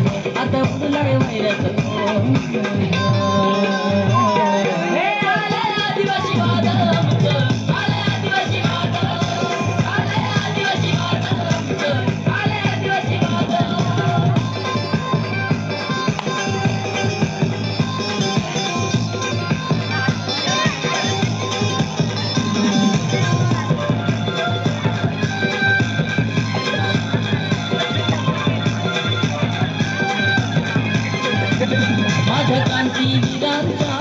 गोंध आता उडलाय वैराचं गोंध आदिवासी वादळ आमचं आले आदिवासी वादळ आले आदिवासी वादळ आमचं आले आदिवासी वादळ माझ्या कांती वीरांचा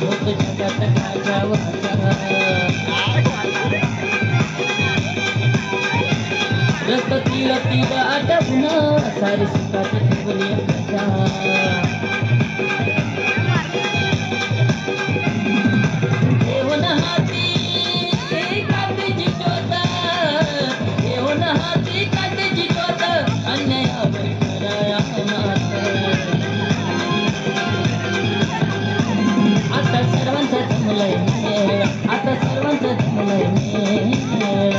होत जगात गाजावाचा रक्त तीळ तीळ आटवणं सारी सुखात ठेवली प्रजा देऊन हाती कांतीची ज्योत देऊन हाती कांतीची ज्योत अन्यायावर कराया आता सर्वांचं जमलंय मेळ आता सर्वांचं जमलंय मेळ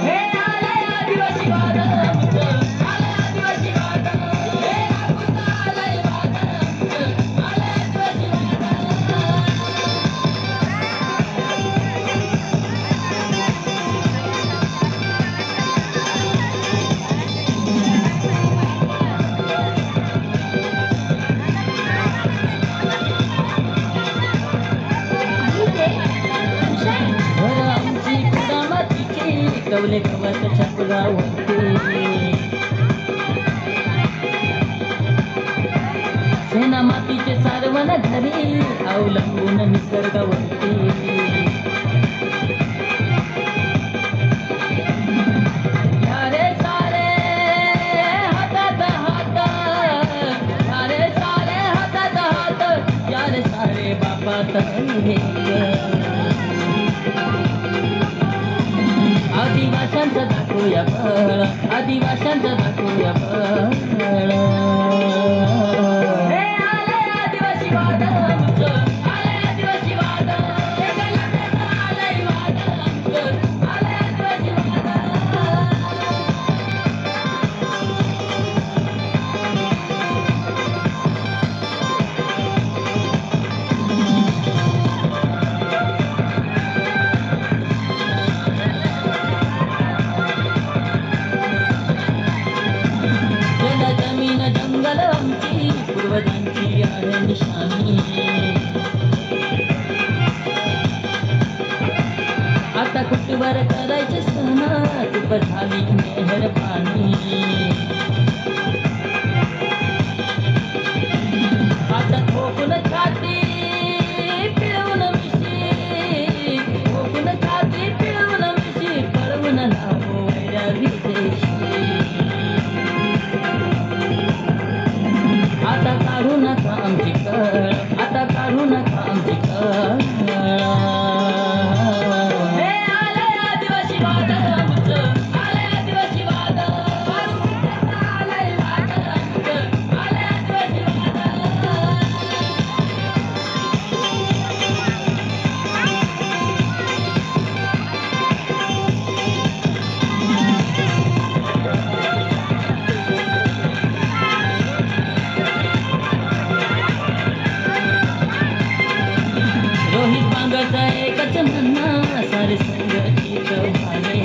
हे आलंय आदिवासी वादळ आमचं आलंय आदिवासी वादळ हे आपुलं आलंय वादळ आमचं आलंय आदिवासी कवले गवत छपरावरती सेना मातीचे सारवण घरी अवलंबून निसर्गावरती सारे सारे हातात हात सारे सारे हातात हात यारे सारे बापात आदिवाशांचं दाखवूया बळ आदिवाशांचं दाखवूया बळ हे आलंय आदिवासी वादळ आमचं आलंय आदिवासी वादळ आलंय वादळ आमचं आलंय आदिवासी वादळ जमीन जंगल आमची पूर्वजांची आहे निशाणी आता कुठवर करायचे सण तुप झाली मेहरबानी आता ठोकून छाती पिळवून मिशी ठोकून छाती पिळवून मिशी पळवून लावो वैऱ्या विदेशी आता काढू नका आमची कळ आता काढू नका आमची कळ हे आलंय आदिवासी वादळ आमचं आलंय आदिवासी वादळ आलंय वादळ आमचं आलंय आदिवासी रोहित बांगाचा एकच म्हणणं सारे संगीत भाले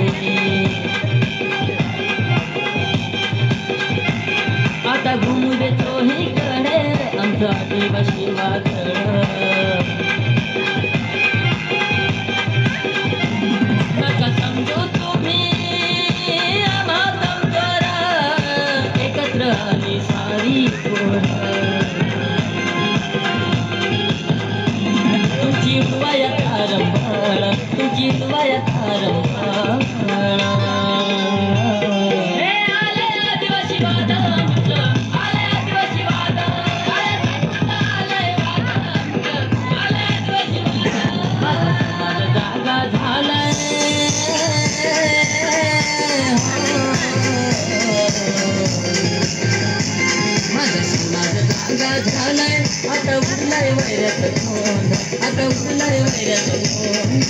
आता घुमू दे चोहीकडे आमचं आदिवासी वादळ नका समजू तुम्ही आम्हा दम करा एकत्र आली सारी पोरं तुझी उडवाया तारंबळ तुझी उडवाया तारंबळ हे आलंय आदिवासी वादळ आमचं आलंय आदिवासी वादळ आलंय वादळ आमचं आलंय आदिवासी वादळ माझा जागा झालाय माझा समाज जागा झालाय आता उडलाय वैऱ्याचं गोंध आता उडलाय वैऱ्याचं गोंध